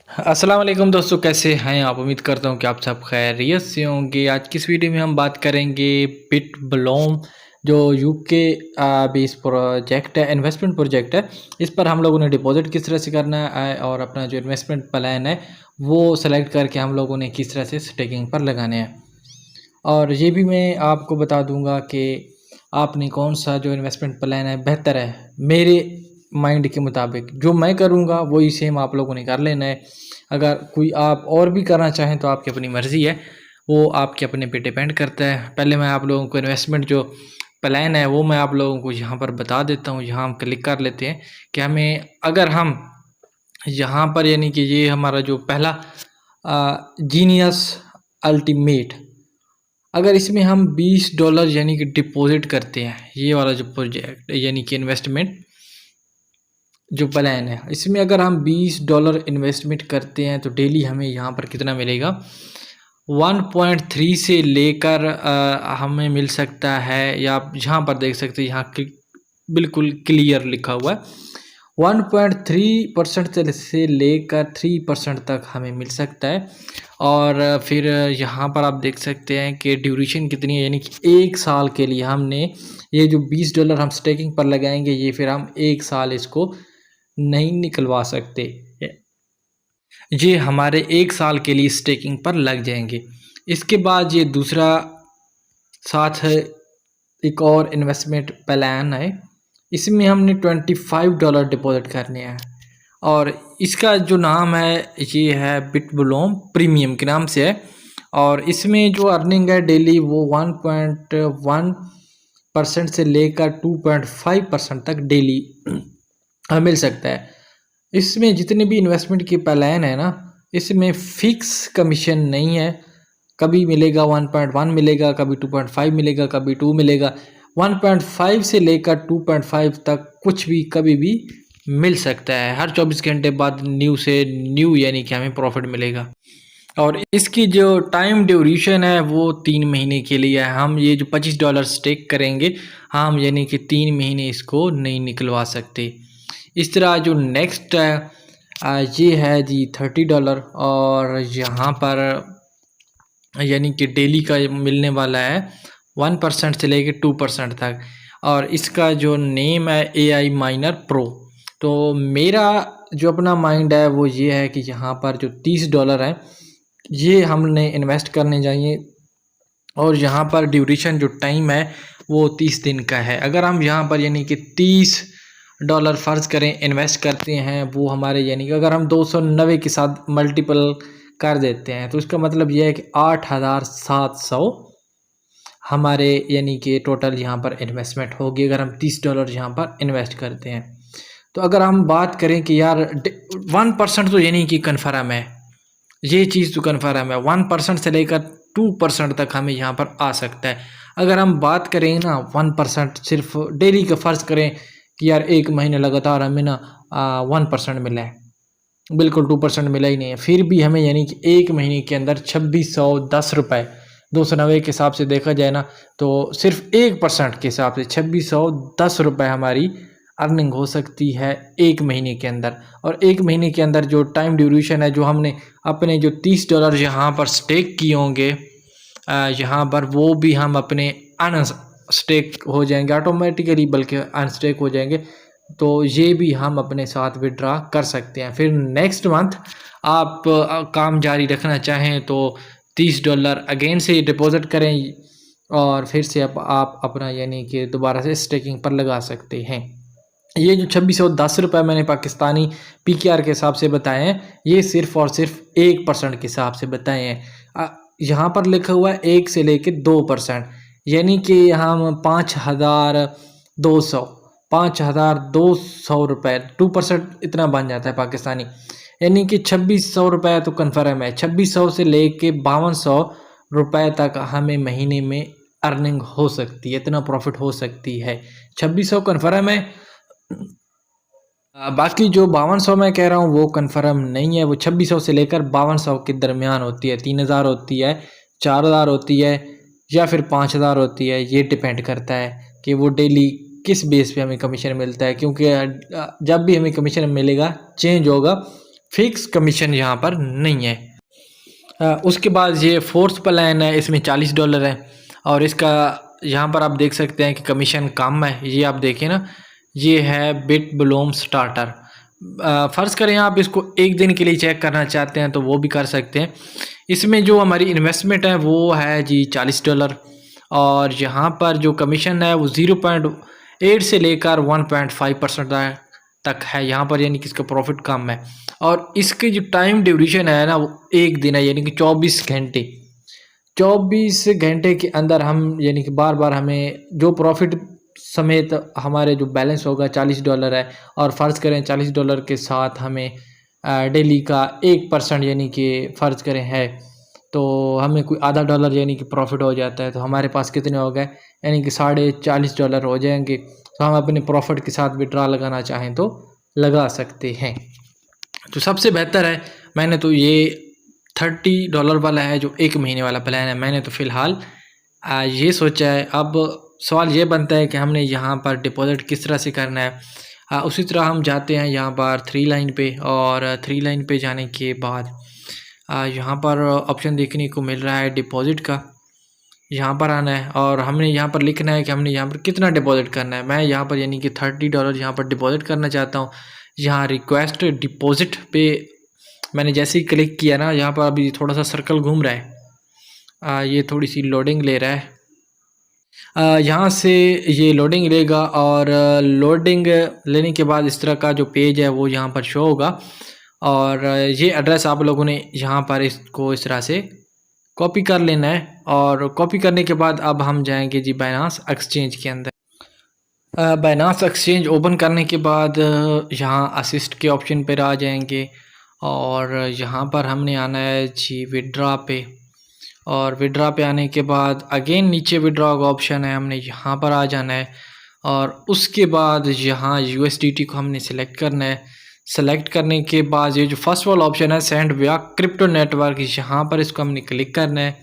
अस्सलाम वालेकुम दोस्तों, कैसे हैं आप? उम्मीद करता हूँ कि आप सब खैरियत से होंगे। आज की इस वीडियो में हम बात करेंगे बिटब्लोम, जो यूके बेस्ड प्रोजेक्ट है, इन्वेस्टमेंट प्रोजेक्ट है। इस पर हम लोगों ने डिपॉजिट किस तरह से करना है और अपना जो इन्वेस्टमेंट प्लान है वो सेलेक्ट करके हम लोगों ने किस तरह से स्टेकिंग पर लगाने हैं। और ये भी मैं आपको बता दूंगा कि आपने कौन सा जो इन्वेस्टमेंट प्लान है बेहतर है। मेरे माइंड के मुताबिक जो मैं करूँगा वही सेम आप लोगों ने कर लेना है। अगर कोई आप और भी करना चाहें तो आपकी अपनी मर्ज़ी है, वो आपके अपने पे डिपेंड करता है। पहले मैं आप लोगों को इन्वेस्टमेंट जो प्लान है वो मैं आप लोगों को यहाँ पर बता देता हूँ। यहाँ हम क्लिक कर लेते हैं कि हमें, अगर हम यहाँ पर यानी कि ये हमारा जो पहला जीनियस अल्टीमेट, अगर इसमें हम $20 यानी कि डिपॉजिट करते हैं, ये वाला जो प्रोजेक्ट यानी कि इन्वेस्टमेंट जो प्लान है, इसमें अगर हम $20 इन्वेस्टमेंट करते हैं तो डेली हमें यहाँ पर कितना मिलेगा? 1.3 से लेकर हमें मिल सकता है, या आप यहाँ पर देख सकते हैं, यहाँ बिल्कुल क्लियर लिखा हुआ है 1.3% से लेकर 3% तक हमें मिल सकता है। और फिर यहाँ पर आप देख सकते हैं कि ड्यूरेशन कितनी है, यानी कि 1 साल के लिए हमने ये जो $20 हम स्टेकिंग पर लगाएंगे, ये फिर हम 1 साल इसको नहीं निकलवा सकते। ये हमारे 1 साल के लिए स्टेकिंग पर लग जाएंगे। इसके बाद ये दूसरा साथ है, एक और इन्वेस्टमेंट प्लान है। इसमें हमने $25 डिपॉजिट करने हैं और इसका जो नाम है ये है बिटब्लोम प्रीमियम के नाम से है। और इसमें जो अर्निंग है डेली वो 1.1% से लेकर 2.5% तक डेली मिल सकता है। इसमें जितने भी इन्वेस्टमेंट के प्लान है ना, इसमें फिक्स कमीशन नहीं है। कभी मिलेगा 1.1 मिलेगा, कभी 2.5 मिलेगा, कभी 2 मिलेगा। 1.5 से लेकर 2.5 तक कुछ भी कभी भी मिल सकता है। हर 24 घंटे बाद न्यू से न्यू यानी कि हमें प्रॉफिट मिलेगा। और इसकी जो टाइम ड्यूरेशन है वो 3 महीने के लिए है। हम ये जो $25 स्टेक करेंगे, हम यानी कि 3 महीने इसको नहीं निकलवा सकते। इस तरह जो नेक्स्ट है ये है जी $30, और यहाँ पर यानी कि डेली का मिलने वाला है 1% से लेकर 2% तक। और इसका जो नेम है AI माइनर प्रो। तो मेरा जो अपना माइंड है वो ये है कि यहाँ पर जो $30 है ये हमने इन्वेस्ट करने चाहिए, और यहाँ पर ड्यूरेशन जो टाइम है वो 30 दिन का है। अगर हम यहाँ पर यानी कि $30 फ़र्ज़ करें इन्वेस्ट करते हैं, वो हमारे यानी कि अगर हम 290 के साथ मल्टीपल कर देते हैं तो इसका मतलब ये है कि 8,700 हमारे यानी कि टोटल यहाँ पर इन्वेस्टमेंट होगी, अगर हम $30 यहाँ पर इन्वेस्ट करते हैं। तो अगर हम बात करें कि यार 1% तो यानी कि कन्फर्म है, ये चीज़ तो कन्फर्म है, 1% से लेकर 2% तक हमें यहाँ पर आ सकता है। अगर हम बात करें ना 1% सिर्फ डेली का फ़र्ज़ करें कि यार 1 महीने लगातार हमें ना 1% मिला है, बिल्कुल 2% मिला ही नहीं है, फिर भी हमें यानी कि 1 महीने के अंदर ₹2610, 290 के हिसाब से देखा जाए ना, तो सिर्फ 1% के हिसाब से ₹2610 हमारी अर्निंग हो सकती है 1 महीने के अंदर। और 1 महीने के अंदर जो टाइम ड्यूरेशन है, जो हमने अपने जो $30 यहाँ पर स्टेक किए होंगे यहाँ पर, वो भी हम अपने अनस्टेक हो जाएंगे ऑटोमेटिकली, बल्कि अनस्टेक हो जाएंगे। तो ये भी हम अपने साथ विड्रा कर सकते हैं। फिर नेक्स्ट मंथ आप काम जारी रखना चाहें तो $30 अगेन से डिपॉज़िट करें, और फिर से आप अपना यानी कि दोबारा से स्टेकिंग पर लगा सकते हैं। ये जो ₹2610 मैंने पाकिस्तानी PKR के हिसाब से बताए हैं, ये सिर्फ़ और सिर्फ 1% के हिसाब से बताए हैं। यहाँ पर लिखा हुआ है 1 से लेके 2%, यानी कि हम 5,200 रुपये, 2% इतना बन जाता है पाकिस्तानी, यानी कि ₹2600 तो कन्फर्म है। 2600 से लेके ₹5200 तक हमें महीने में अर्निंग हो सकती है, इतना प्रॉफिट हो सकती है। 2600 कन्फर्म है। बाकी जो 5200 मैं कह रहा हूँ वो कन्फर्म नहीं है, वो 2600 से लेकर 5200 के दरमियान होती है। 3000 होती है, 4000 होती है, या फिर 5000 होती है। ये डिपेंड करता है कि वो डेली किस बेस पे हमें कमीशन मिलता है, क्योंकि जब भी हमें कमीशन मिलेगा चेंज होगा, फिक्स कमीशन यहाँ पर नहीं है। उसके बाद ये फोर्थ प्लान है, इसमें $40 है और इसका यहाँ पर आप देख सकते हैं कि कमीशन कम है। ये आप देखिए ना, ये है बिटब्लूम स्टार्टर। फ़र्ज़ करें आप इसको एक दिन के लिए चेक करना चाहते हैं तो वो भी कर सकते हैं। इसमें जो हमारी इन्वेस्टमेंट है वो है जी $40 और यहाँ पर जो कमीशन है वो 0.8 से लेकर 1.5% तक है यहाँ पर, यानी कि इसका प्रॉफिट कम है। और इसकी जो टाइम ड्यूरेशन है ना वो एक दिन है, यानी कि 24 घंटे। 24 घंटे के अंदर हम, यानी कि बार बार हमें जो प्रॉफिट समेत हमारे जो बैलेंस होगा $40 है और फ़र्ज़ करें $40 के साथ हमें डेली का 1% यानी कि फ़र्ज़ करें है तो हमें कोई आधा डॉलर यानी कि प्रॉफिट हो जाता है, तो हमारे पास कितने हो गए, यानी कि $40.5 हो जाएंगे। तो हम अपने प्रॉफिट के साथ विड्रॉ लगाना चाहें तो लगा सकते हैं। तो सबसे बेहतर है, मैंने तो ये $30 वाला है जो 1 महीने वाला प्लान है, मैंने तो फ़िलहाल ये सोचा है। अब सवाल ये बनता है कि हमने यहाँ पर डिपॉज़िट किस तरह से करना है। उसी तरह हम जाते हैं यहाँ पर 3 लाइन पे, और 3 लाइन पे जाने के बाद यहाँ पर ऑप्शन देखने को मिल रहा है डिपॉज़िट का। यहाँ पर आना है और हमने यहाँ पर लिखना है कि हमने यहाँ पर कितना डिपॉज़िट करना है। मैं यहाँ पर यानी कि $30 यहाँ पर डिपॉज़िट करना चाहता हूँ। यहाँ रिक्वेस्ट डिपॉज़िट पे मैंने जैसे ही क्लिक किया ना, यहाँ पर अभी थोड़ा सा सर्कल घूम रहा है। ये थोड़ी सी लोडिंग ले रहा है। यहाँ से ये लोडिंग लेगा और लोडिंग लेने के बाद इस तरह का जो पेज है वो यहाँ पर शो होगा। और ये एड्रेस आप लोगों ने यहाँ पर इसको इस तरह से कॉपी कर लेना है। और कॉपी करने के बाद अब हम जाएंगे जी बाइनांस एक्सचेंज के अंदर। बाइनांस एक्सचेंज ओपन करने के बाद यहाँ असिस्ट के ऑप्शन पर आ जाएंगे और यहाँ पर हमने आना है जी विड्रॉ पे। और विड्रॉ पे आने के बाद अगेन नीचे विड्रॉ का ऑप्शन है, हमने यहाँ पर आ जाना है और उसके बाद यहाँ USDT को हमने सेलेक्ट करना है। सेलेक्ट करने के बाद ये जो फर्स्ट वाला ऑप्शन है सेंड विया क्रिप्टो नेटवर्क, यहाँ पर इसको हमने क्लिक करना है।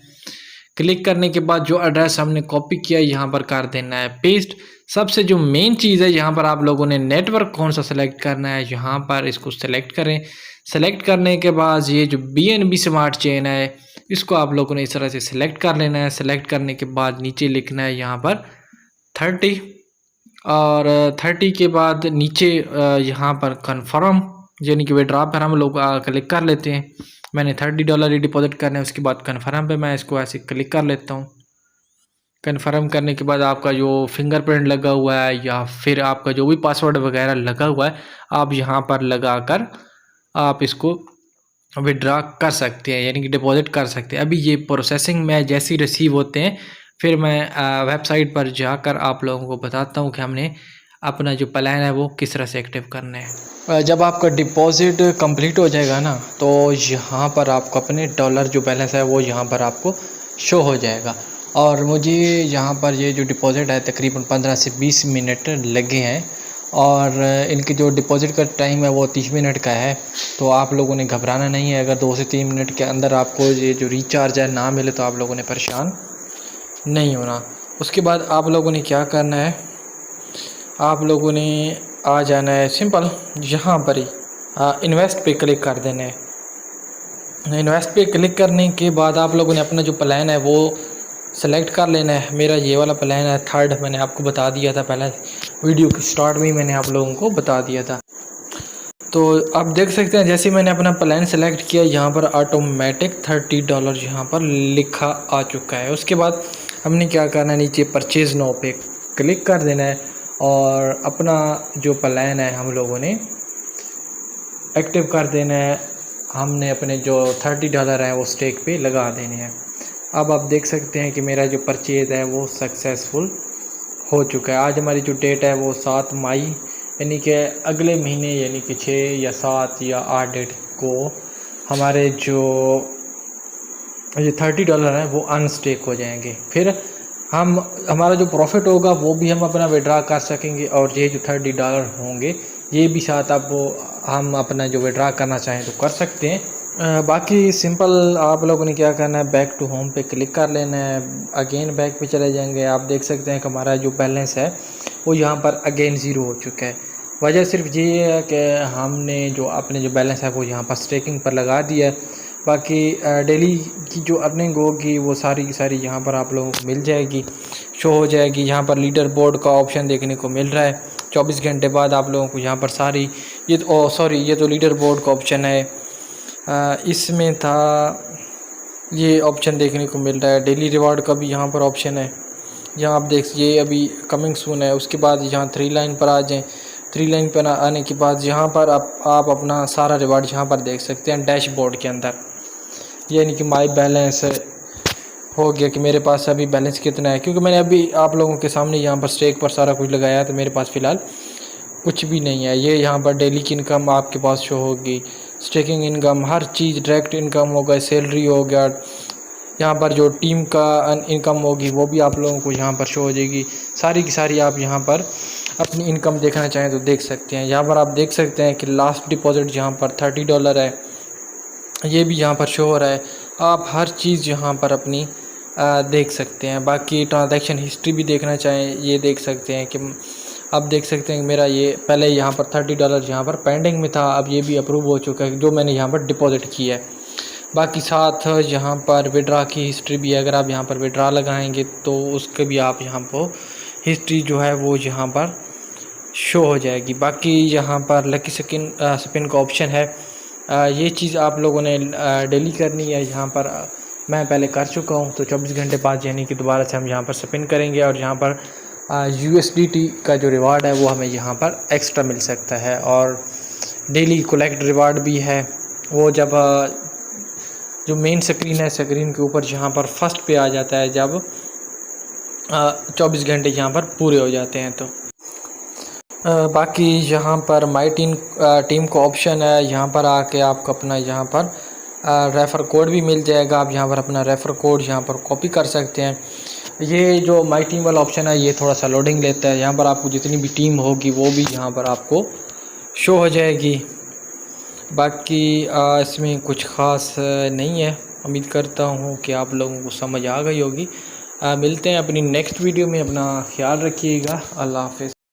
क्लिक करने के बाद जो एड्रेस हमने कॉपी किया यहाँ पर कर देना है पेस्ट। सबसे जो मेन चीज़ है यहाँ पर आप लोगों ने नेटवर्क कौन सा सेलेक्ट करना है, यहाँ पर इसको सेलेक्ट करें। सेलेक्ट करने के बाद ये जो BNB स्मार्ट चेन है इसको आप लोगों ने इस तरह से सिलेक्ट कर लेना है। सेलेक्ट करने के बाद नीचे लिखना है यहाँ पर 30 और 30 के बाद नीचे यहाँ पर कन्फर्म यानी कि विड्रॉ पर हम लोग क्लिक कर लेते हैं। मैंने $30 ही डिपॉजिट करना है, उसके बाद कन्फर्म पे मैं इसको ऐसे क्लिक कर लेता हूँ। कन्फर्म करने के बाद आपका जो फिंगरप्रिंट लगा हुआ है या फिर आपका जो भी पासवर्ड वगैरह लगा हुआ है आप यहाँ पर लगा कर आप इसको विड्रॉ कर सकते हैं, यानी कि डिपॉजिट कर सकते हैं। अभी ये प्रोसेसिंग में जैसे ही रिसीव होते हैं फिर मैं वेबसाइट पर जाकर आप लोगों को बताता हूँ कि हमने अपना जो प्लान है वो किस तरह से एक्टिव करना है। जब आपका डिपॉजिट कंप्लीट हो जाएगा ना तो यहाँ पर आपको अपने डॉलर जो बैलेंस है वो यहाँ पर आपको शो हो जाएगा। और मुझे यहाँ पर ये जो डिपॉजिट है तकरीबन 15 से 20 मिनट लगे हैं और इनकी जो डिपॉजिट का टाइम है वो 30 मिनट का है। तो आप लोगों ने घबराना नहीं है, अगर 2 से 3 मिनट के अंदर आपको ये जो रिचार्ज है ना मिले तो आप लोगों ने परेशान नहीं होना। उसके बाद आप लोगों ने क्या करना है, आप लोगों ने आ जाना है सिंपल यहाँ पर ही इन्वेस्ट पे क्लिक कर देना है। इन्वेस्ट पे क्लिक करने के बाद आप लोगों ने अपना जो प्लान है वो सेलेक्ट कर लेना है। मेरा ये वाला प्लान है थर्ड, मैंने आपको बता दिया था पहले वीडियो के स्टार्ट में ही मैंने आप लोगों को बता दिया था। तो आप देख सकते हैं जैसे मैंने अपना प्लान सेलेक्ट किया यहाँ पर ऑटोमेटिक $30 यहाँ पर लिखा आ चुका है। उसके बाद हमने क्या करना है, नीचे परचेज़ नाउ पे क्लिक कर देना है और अपना जो प्लान है हम लोगों ने एक्टिव कर देना है। हमने अपने जो $30 हैं वो स्टेक पे लगा देने हैं। अब आप देख सकते हैं कि मेरा जो परचेज़ है वो सक्सेसफुल हो चुका है। आज हमारी जो डेट है वो 7 मई यानी कि अगले महीने यानी कि 6 या 7 या 8 डेट को हमारे जो ये $30 हैं वो अनस्टेक हो जाएंगे। फिर हम हमारा जो प्रॉफिट होगा वो भी हम अपना विड्रॉ कर सकेंगे और ये जो $30 होंगे ये भी साथ आप हम अपना जो विड्रॉ करना चाहें तो कर सकते हैं। बाकी सिंपल आप लोगों ने क्या करना है, बैक टू होम पे क्लिक कर लेना है। अगेन बैक पे चले जाएंगे। आप देख सकते हैं कि हमारा जो बैलेंस है वो यहाँ पर अगेन ज़ीरो हो चुका है। वजह सिर्फ ये है कि हमने जो अपने जो बैलेंस है वो यहाँ पर स्टेकिंग पर लगा दिया है। बाकी डेली की जो अर्निंग होगी वो सारी की सारी यहाँ पर आप लोगों को मिल जाएगी, शो हो जाएगी। यहाँ पर लीडर बोर्ड का ऑप्शन देखने को मिल रहा है। 24 घंटे बाद आप लोगों को यहाँ पर सारी ये तो लीडर बोर्ड का ऑप्शन है। इसमें था ये ऑप्शन देखने को मिल रहा है। डेली रिवार्ड का भी यहाँ पर ऑप्शन है। यहाँ आप देख, ये अभी कमिंग सून है। उसके बाद यहाँ 3 लाइन पर आ जाएं। 3 लाइन पर आने के बाद यहाँ पर आप अपना सारा रिवार्ड यहाँ पर देख सकते हैं डैशबोर्ड के अंदर। यानी कि माई बैलेंस हो गया कि मेरे पास अभी बैलेंस कितना है, क्योंकि मैंने अभी आप लोगों के सामने यहाँ पर स्टेक पर सारा कुछ लगाया है, तो मेरे पास फ़िलहाल कुछ भी नहीं है। ये यहाँ पर डेली की इनकम आपके पास शो होगी, स्टेकिंग इनकम, हर चीज़ डायरेक्ट इनकम होगा, सैलरी हो गया। यहाँ पर जो टीम का इनकम होगी वो भी आप लोगों को यहाँ पर शो हो जाएगी। सारी की सारी आप यहाँ पर अपनी इनकम देखना चाहें तो देख सकते हैं। यहाँ पर आप देख सकते हैं कि लास्ट डिपॉजिट यहाँ पर $30 है, ये भी यहाँ पर शो हो रहा है। आप हर चीज़ यहाँ पर अपनी देख सकते हैं। बाकी ट्रांजैक्शन हिस्ट्री भी देखना चाहें ये देख सकते हैं कि आप देख सकते हैं कि मेरा ये पहले यहाँ पर $30 यहाँ पर पेंडिंग में था, अब ये भी अप्रूव हो चुका है जो मैंने यहाँ पर डिपॉजिट किया है। बाकी साथ यहाँ पर विड्रा की हिस्ट्री भी है। अगर आप यहाँ पर विड्रा लगाएंगे तो उसके भी आप यहाँ पर हिस्ट्री जो है वो यहाँ पर शो हो जाएगी। बाकी यहाँ पर लकी स्पिन का ऑप्शन है। ये चीज़ आप लोगों ने डेली करनी है। यहाँ पर मैं पहले कर चुका हूँ, तो 24 घंटे बाद यानी कि दोबारा से हम यहाँ पर स्पिन करेंगे और यहाँ पर USDT का जो रिवार्ड है वो हमें यहाँ पर एक्स्ट्रा मिल सकता है। और डेली कलेक्ट रिवार्ड भी है। वो जब जो मेन स्क्रीन है, स्क्रीन के ऊपर यहाँ पर फर्स्ट पे आ जाता है जब 24 घंटे यहाँ पर पूरे हो जाते हैं। तो बाकी यहाँ पर माई टीम का ऑप्शन है। यहाँ पर आके आपको अपना यहाँ पर रेफ़र कोड भी मिल जाएगा। आप यहाँ पर अपना रेफ़र कोड यहाँ पर कॉपी कर सकते हैं। ये जो माई टीम वाला ऑप्शन है ये थोड़ा सा लोडिंग लेता है। यहाँ पर आपको जितनी भी टीम होगी वो भी यहाँ पर आपको शो हो जाएगी। बाकी इसमें कुछ ख़ास नहीं है। उम्मीद करता हूँ कि आप लोगों को समझ आ गई होगी। मिलते हैं अपनी नेक्स्ट वीडियो में। अपना ख्याल रखिएगा। अल्लाह हाफ़िज़।